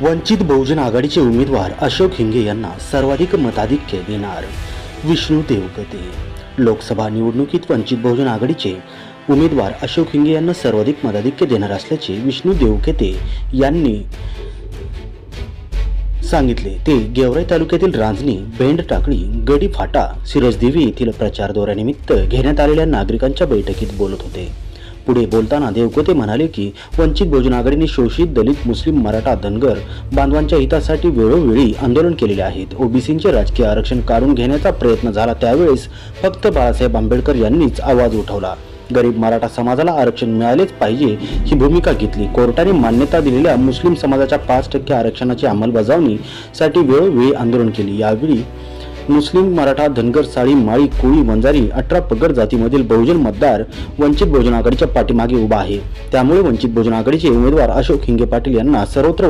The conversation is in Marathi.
वंचित बहुजन आघाडीचे उमेदवार अशोक हिंगे यांना सर्वाधिक मताधिक्य देणार विष्णू देवकते। लोकसभा निवडणुकीत वंचित बहुजन आघाडीचे उमेदवार अशोक हिंगे यांना सर्वाधिक मताधिक्य देणार असल्याचे विष्णू देवकते यांनी सांगितले। ते गेवराई तालुक्यातील रांजणी, बेंड टाकळी, गडी फाटा, सिरसदेवी येथील प्रचार दौऱ्यानिमित्त घेण्यात आलेल्या नागरिकांच्या बैठकीत बोलत होते। पुढे बोलताना देवकते म्हणाले की वंचित बहुजन आघाडीने शोषित दलित, मुस्लिम, मराठा, धनगर बांधवांच्या हितासाठी वेळोवेळी आंदोलन केलेले आहेत। ओबीसींचे राजकीय आरक्षण काढून घेण्याचा प्रयत्न झाला त्यावेळेस फक्त बाळासाहेब आंबेडकर यांनीच आवाज उठवला। गरीब मराठा समाजाला आरक्षण मिळालेच पाहिजे ही भूमिका घेतली। कोर्टाने मान्यता दिलेल्या मुस्लिम समाजाच्या 5% आरक्षणाची अंमलबजावणीसाठी वेळोवेळी आंदोलन केले। यावेळी मुस्लिम, मराठा, धनगर, साळी, माळी, कोळी, वंजारी 18 पगड जातीमधील बहुजन मतदार वंचित बहुजन आघाडीच्या पाठीमागे उभा आहे। त्यामुळे वंचित बहुजन आघाडीचे उमेदवार अशोक हिंगे पाटील यांना सर्वत्र